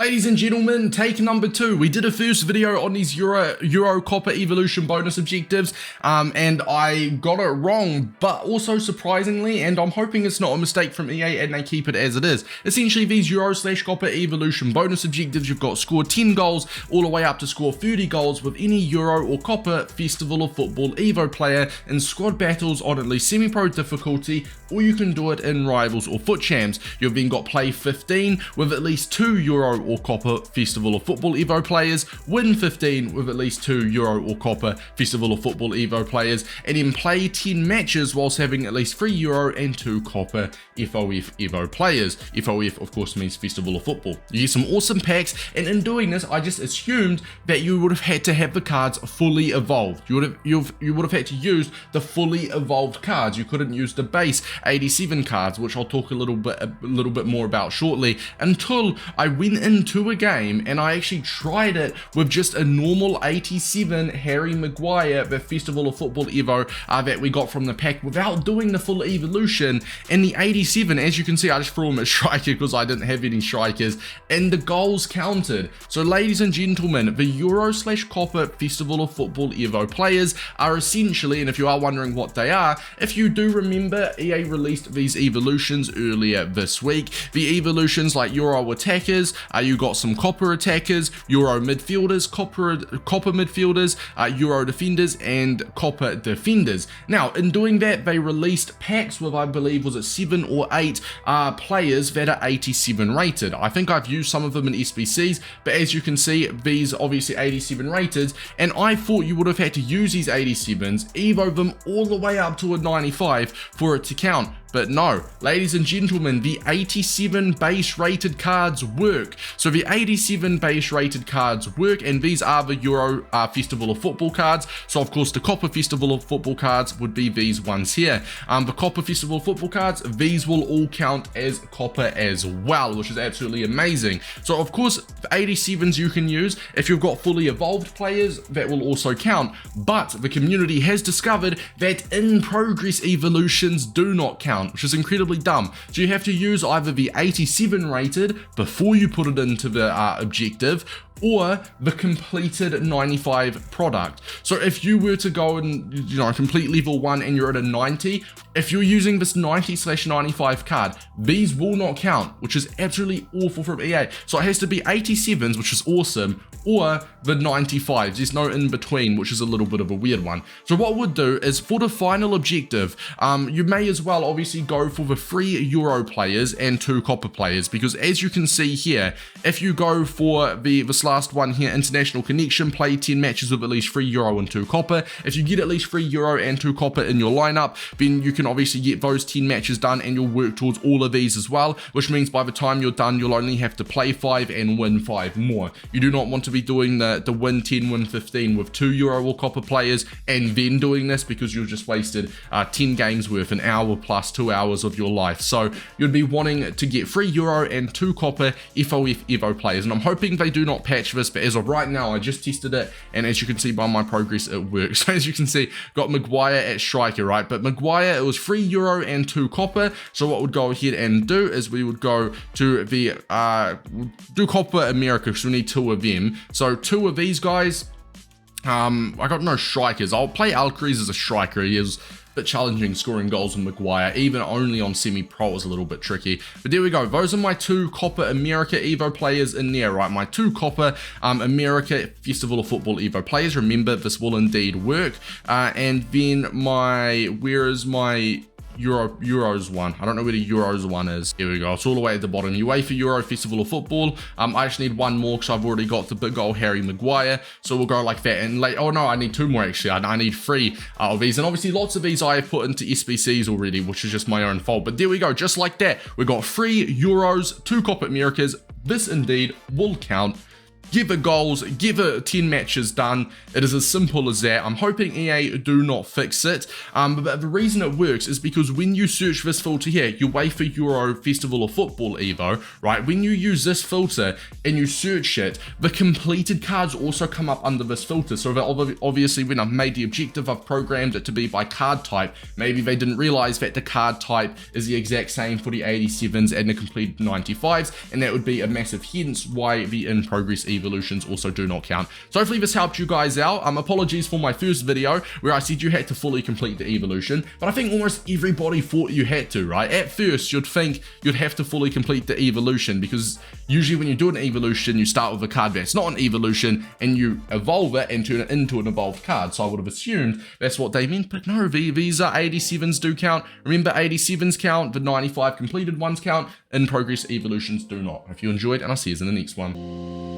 Ladies and gentlemen, take number 2. We did a first video on these Euro COPA Evolution bonus objectives, and I got it wrong, but also surprisingly, and I'm hoping it's not a mistake from EA and they keep it as it is. Essentially, these Euro/COPA Evolution bonus objectives, you've got score 10 goals all the way up to score 30 goals with any Euro or COPA Festival of Football Evo player in squad battles on at least semi-pro difficulty, or you can do it in Rivals or Foot Champs. You've then got play 15 with at least 2 Euro or COPA Festival of Football Evo players, win 15 with at least 2 Euro or COPA Festival of Football Evo players, and then play 10 matches whilst having at least 3 Euro and 2 COPA FOF Evo players. FOF of course means Festival of Football. You get some awesome packs, and in doing this I just assumed that you would have had to have the cards fully evolved. You would have had to use the fully evolved cards. You couldn't use the base 87 cards, which I'll talk a little bit more about shortly, until I went into a game and I actually tried it with just a normal 87 Harry Maguire, the Festival of Football Evo that we got from the pack, without doing the full evolution. And the 87, as you can see, I just threw him at striker because I didn't have any strikers, and the goals counted. So ladies and gentlemen, the Euro/COPA Festival of Football Evo players are essentially, and if you are wondering what they are, if you do remember, EA released these evolutions earlier this week. The evolutions like Euro attackers, you got some COPA attackers, Euro midfielders, COPA midfielders, Euro defenders, and COPA defenders. Now, in doing that, they released packs with, I believe, was it 7 or 8 players that are 87 rated. I think I've used some of them in SBCs, but as you can see, these obviously 87 rated, and I thought you would have had to use these 87s, evo them all the way up to a 95 for it to count. But no, ladies and gentlemen, the 87 base rated cards work. So the 87 base rated cards work, and these are the Euro Festival of Football cards. So of course the COPA Festival of Football cards would be these ones here. The COPA Festival of Football cards, these will all count as COPA as well, which is absolutely amazing. So of course, the 87s you can use. If you've got fully evolved players, that will also count. But the community has discovered that in progress evolutions do not count, which is incredibly dumb. So you have to use either the 87 rated before you put it into the objective, or the completed 95 product. So if you were to go and, complete level 1 and you're at a 90, if you're using this 90/95 card, these will not count, which is absolutely awful from EA. So it has to be 87s, which is awesome, or the 95s. There's no in between, which is a little bit of a weird one. So what we'll do is, for the final objective, you may as well obviously go for the 3 Euro players and 2 COPA players, because as you can see here, if you go for this last one here, international connection, play 10 matches with at least 3 Euro and 2 COPA. If you get at least 3 Euro and 2 COPA in your lineup, then you can obviously get those 10 matches done, and you'll work towards all of these as well, which means by the time you're done, you'll only have to play 5 and win 5 more. You do not want to be doing the win 10, win 15 with 2 Euro or COPA players and then doing this, because you've just wasted 10 games worth, an hour plus 2 hours of your life. So you'd be wanting to get 3 Euro and 2 COPA FOF Evo players, and I'm hoping they do not patch this, but as of right now, I just tested it, and as you can see by my progress, it works. So as you can see, got Maguire at striker, right? But Maguire, it was 3 Euro and 2 COPA. So what we'd go ahead and do is we would go to the do COPA America, because we need 2 of them. So 2 of these guys. I got no strikers. I'll play Alcruz as a striker. He is bit challenging scoring goals with Maguire, even only on semi-pro was a little bit tricky. But there we go. Those are my 2 COPA America Evo players in there, right? My 2 COPA America Festival of Football Evo players. Remember, this will indeed work. And then where is my Euros one? I don't know where the Euros one is. Here we go. It's all the way at the bottom. UEFA Euro Festival of Football. I just need 1 more because I've already got the big old Harry Maguire. So we'll go like that. And oh no, I need 2 more actually. I need 3 of these. And obviously lots of these I have put into SBCs already, which is just my own fault. But there we go. Just like that. We got 3 Euros, 2 COPA Americas. This indeed will count give her goals, give her 10 matches done. It is as simple as that. I'm hoping EA do not fix it, but the reason it works is because when you search this filter here, your UEFA Euro Festival of Football Evo, right, when you use this filter and you search it, the completed cards also come up under this filter. So obviously when I've made the objective, I've programmed it to be by card type. Maybe they didn't realize that the card type is the exact same for the 87s and the completed 95s, and that would be a massive hence why the in-progress evolutions also do not count. So hopefully this helped you guys out. Apologies for my first video where I said you had to fully complete the evolution, but I think almost everybody thought you had to, right? At first, you'd think you'd have to fully complete the evolution, because usually when you do an evolution, you start with a card that's not an evolution and you evolve it and turn it into an evolved card. So I would have assumed that's what they meant, but no, these 87s do count. Remember, 87s count, the 95 completed ones count, in progress evolutions do not. If you enjoyed, and I'll see you in the next one.